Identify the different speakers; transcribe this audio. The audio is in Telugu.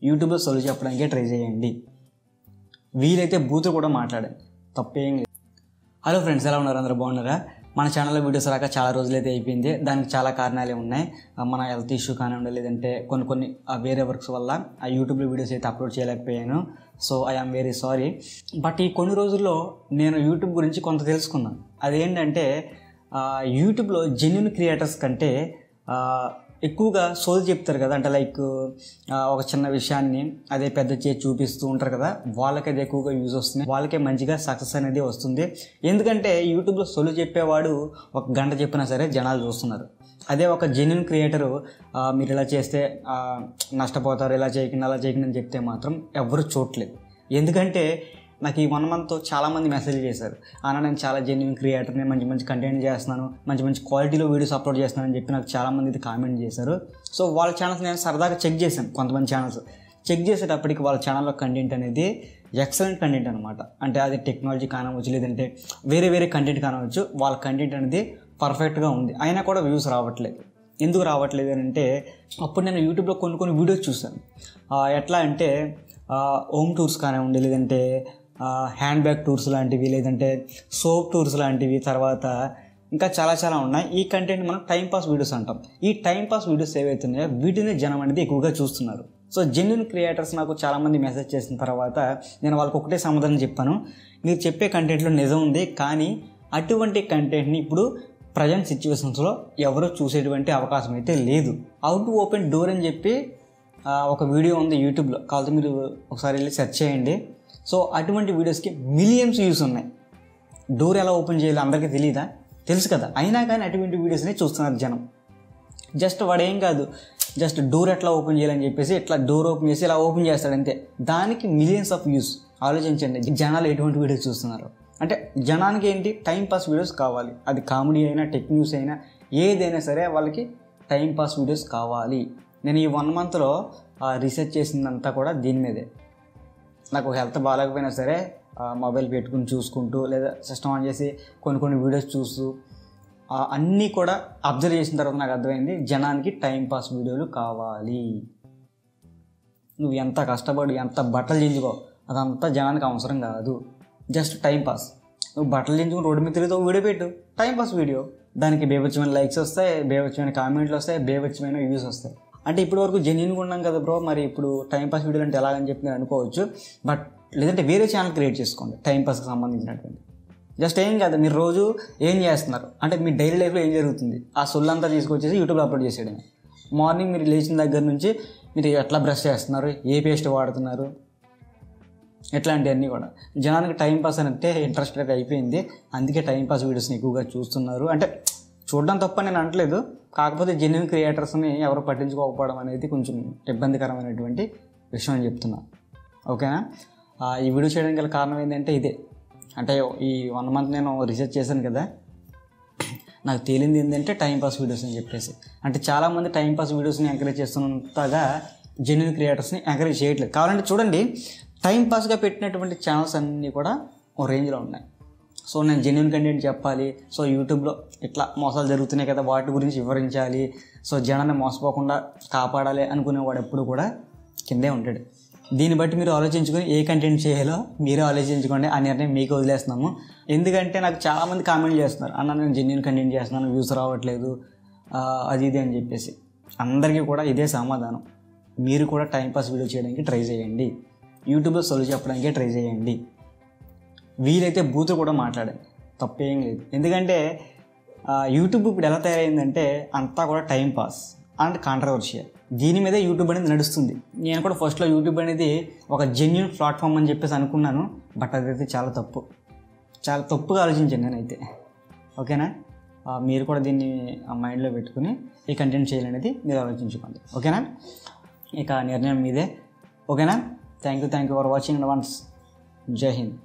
Speaker 1: యూట్యూబ్లో సొల్లు చెప్పడానికే ట్రై చేయండి. వీలైతే బూతులు కూడా మాట్లాడండి, తప్పేం లేదు. హలో ఫ్రెండ్స్, ఎలా ఉన్నారు? అందరూ బాగున్నారా? మన ఛానల్లో వీడియోస్ రాక చాలా రోజులైతే అయిపోయింది. దానికి చాలా కారణాలే ఉన్నాయి. మన హెల్త్ ఇష్యూ కానివ్వండి, లేదంటే కొన్ని వేరే వర్క్స్ వల్ల ఆ యూట్యూబ్లో వీడియోస్ అయితే అప్లోడ్ చేయలేకపోయాను. So I am very sorry. But ఈ కొన్ని రోజుల్లో నేను యూట్యూబ్ గురించి కొంత తెలుసుకున్నాను. అదేంటంటే యూట్యూబ్లో జెన్యూన్ క్రియేటర్స్ కంటే ఎక్కువగా సోల్ చెప్తారు కదా, అంటే లైక్ ఒక చిన్న విషయాన్ని అదే పెద్ద చేసి చూపిస్తూ ఉంటారు కదా, వాళ్ళకి అది ఎక్కువగా యూజ్ వస్తుంది, వాళ్ళకే మంచిగా సక్సెస్ అనేది వస్తుంది. ఎందుకంటే యూట్యూబ్లో సోలు చెప్పేవాడు ఒక గంట చెప్పినా సరే జనాలు చూస్తున్నారు. అదే ఒక జెన్యూన్ క్రియేటరు మీరు ఇలా చేస్తే నష్టపోతారు, ఇలా చేయకుండా అలా చేయకుండా అని చెప్తే మాత్రం ఎవరు చూడలేదు. ఎందుకంటే నాకు ఈ 1 month చాలామంది మెసేజ్ చేశారు, అన్న నేను చాలా జెన్యూన్ క్రియేటర్ని, మంచి కంటెంట్ చేస్తున్నాను, మంచి క్వాలిటీలో వీడియోస్ అప్లోడ్ చేస్తున్నాను అని చెప్పి నాకు చాలామంది ఇది కామెంట్ చేశారు. సో వాళ్ళ ఛానల్స్ నేను సరదాగా చెక్ చేశాను. కొంతమంది ఛానల్స్ చెక్ చేసేటప్పటికి వాళ్ళ ఛానల్లో కంటెంట్ అనేది ఎక్సలెంట్ కంటెంట్ అనమాట. అంటే అది టెక్నాలజీ కానవచ్చు, లేదంటే వేరే కంటెంట్ కానవచ్చు, వాళ్ళ కంటెంట్ అనేది పర్ఫెక్ట్గా ఉంది. అయినా కూడా వ్యూస్ రావట్లేదు. ఎందుకు రావట్లేదు అని అంటే, అప్పుడు నేను యూట్యూబ్లో కొన్ని వీడియోస్ చూశాను. ఎట్లా అంటే హోమ్ టూర్స్ కానివ్వండి, లేదంటే హ్యాండ్ బ్యాగ్ టూర్స్ లాంటివి, లేదంటే సోప్ టూర్స్ లాంటివి, తర్వాత ఇంకా చాలా ఉన్నాయి. ఈ కంటెంట్ మనం టైంపాస్ వీడియోస్ అంటాం. ఈ టైంపాస్ వీడియోస్ ఏవైతున్నాయో వీటిని జనం అనేది ఎక్కువగా చూస్తున్నారు. సో జెన్యూన్ క్రియేటర్స్ నాకు చాలామంది మెసేజ్ చేసిన తర్వాత నేను వాళ్ళకి ఒకటే సమాధానం చెప్పాను, మీరు చెప్పే కంటెంట్లో నిజం ఉంది, కానీ అటువంటి కంటెంట్ని ఇప్పుడు ప్రజెంట్ సిచ్యువేషన్స్లో ఎవరో చూసేటువంటి అవకాశం అయితే లేదు. హౌ టు ఓపెన్ డోర్ అని చెప్పి ఒక వీడియో ఉంది యూట్యూబ్లో, కాకపోతే మీరు ఒకసారి వెళ్ళి సెర్చ్ చేయండి. సో అటువంటి వీడియోస్కి మిలియన్స్ వ్యూస్ ఉన్నాయి. డోర్ ఎలా ఓపెన్ చేయాలో అందరికీ తెలియదా? తెలుసు కదా, అయినా కానీ అటువంటి వీడియోస్ని చూస్తున్నారు జనం. జస్ట్ వాడేం కాదు, జస్ట్ డోర్ ఎట్లా ఓపెన్ చేయాలని చెప్పేసి ఇట్లా డోర్ ఓపెన్ చేసి ఇలా ఓపెన్ చేస్తాడు అంతే, దానికి మిలియన్స్ ఆఫ్ వ్యూస్. ఆలోచించండి జనాలు ఎటువంటి వీడియోస్ చూస్తున్నారు. అంటే జనానికి ఏంటి, టైంపాస్ వీడియోస్ కావాలి. అది కామెడీ అయినా, టెక్ న్యూస్ అయినా, ఏదైనా సరే వాళ్ళకి టైంపాస్ వీడియోస్ కావాలి. నేను ఈ 1 monthలో రీసెర్చ్ చేసిందంతా కూడా దీని మీదే. నాకు హెల్త్ బాగాలేకపోయినా సరే మొబైల్ పెట్టుకుని చూసుకుంటూ, లేదా సిస్టమ్ ఆన్ చేసి కొన్ని వీడియోస్ చూస్తూ అన్నీ కూడా అబ్జర్వ్ చేసిన తర్వాత నాకు అర్థమైంది, జనానికి టైంపాస్ వీడియోలు కావాలి. నువ్వు ఎంత కష్టపడి ఎంత బట్టలు చించుకో, అదంతా జనానికి అవసరం కాదు. Just timepass. నువ్వు బట్టలు చించుకుని రోడ్డు మీద తిరిగితే వీడియో పెట్టు, టైంపాస్ వీడియో. దానికి బేవచ్చమైన లైక్స్ వస్తాయి, బేవచ్చమైన కామెంట్లు వస్తాయి, బేవచ్చమైన వ్యూస్ వస్తాయి. అంటే ఇప్పటి వరకు జెన్యూన్గా ఉన్నాం కదా బ్రో, మరి ఇప్పుడు టైంపాస్ వీడియోలు అంటే ఎలాగని చెప్పి నేను అనుకోవచ్చు. బట్ లేదంటే వేరే ఛానల్ క్రియేట్ చేసుకోండి టైంపాస్కి సంబంధించినటువంటి. జస్ట్ ఏం కాదు, మీరు రోజు ఏం చేస్తున్నారు అంటే మీ డైలీ లైఫ్లో ఏం జరుగుతుంది, ఆ సొల్లంతా తీసుకొచ్చేసి యూట్యూబ్లో అప్లోడ్ చేసేయడమే. మార్నింగ్ మీరు లేచిన దగ్గర నుంచి మీరు ఎట్లా బ్రష్ చేస్తున్నారు, ఏ పేస్ట్ వాడుతున్నారు, ఇట్లాంటివన్నీ కూడా. జనానికి టైంపాస్ అంటే ఇంట్రెస్టెడ్ అయిపోయింది, అందుకే టైంపాస్ వీడియోస్ని ఎక్కువగా చూస్తున్నారు. అంటే చూడడం తప్ప నేను అనట్లేదు, కాకపోతే జెన్యూన్ క్రియేటర్స్ని ఎవరు పట్టించుకోకపోవడం అనేది కొంచెం ఇబ్బందికరమైనటువంటి విషయం అని చెప్తున్నా. ఓకేనా? ఈ వీడియో చేయడానికి గల కారణం ఏంటంటే ఇదే. అంటే ఈ 1 month నేను రీసెర్చ్ చేశాను కదా, నాకు తేలింది ఏంటంటే టైంపాస్ వీడియోస్ అని చెప్పేసి. అంటే చాలామంది టైంపాస్ వీడియోస్ని ఎంకరేజ్ చేస్తున్నంతగా జెన్యూన్ క్రియేటర్స్ని ఎంకరేజ్ చేయట్లేదు. కావాలంటే చూడండి, టైంపాస్గా పెట్టినటువంటి ఛానల్స్ అన్నీ కూడా ఒక రేంజ్లో ఉన్నాయి. సో నేను జెన్యూన్ కంటెంట్ చెప్పాలి, సో యూట్యూబ్లో ఇట్లా మోసాలు జరుగుతున్నాయి కదా, వాటి గురించి వివరించాలి, సో జనాన్ని మోసపోకుండా కాపాడాలి అనుకునేవాడు ఎప్పుడు కూడా కిందే ఉంటాడు. దీన్ని బట్టి మీరు ఆలోచించుకొని ఏ కంటెంట్ చేయాలో మీరే ఆలోచించుకోండి. ఆ నిర్ణయం మీకు వదిలేస్తున్నాము. ఎందుకంటే నాకు చాలామంది కామెంట్ చేస్తున్నారు, అన్న నేను జెన్యూన్ కంటెంట్ చేస్తున్నాను, వ్యూస్ రావట్లేదు, అది ఇది అని చెప్పేసి. అందరికీ కూడా ఇదే సమాధానం, మీరు కూడా టైంపాస్ వీడియో చేయడానికి ట్రై చేయండి, యూట్యూబ్లో సొల్లు చెప్పడానికే ట్రై చేయండి. వీలైతే బూతులు కూడా మాట్లాడండి, తప్పేం లేదు. ఎందుకంటే యూట్యూబ్ ఇప్పుడు ఎలా తయారైందంటే అంతా కూడా టైంపాస్ అండ్ కాంట్రవర్షియల్. దీని మీదే యూట్యూబ్ అనేది నడుస్తుంది. నేను కూడా ఫస్ట్లో యూట్యూబ్ అనేది ఒక జెన్యూన్ ప్లాట్ఫామ్ అని చెప్పేసి అనుకున్నాను. బట్ అదైతే చాలా తప్పుగా ఆలోచించాను నేనైతే. ఓకేనా? మీరు కూడా దీన్ని మైండ్లో పెట్టుకుని ఈ కంటెంట్ చేయాలనేది మీరు ఆలోచించుకోండి. ఓకేనా? ఇక నిర్ణయం మీదే. ఓకేనా? Thank you for watching once. జై హింద్.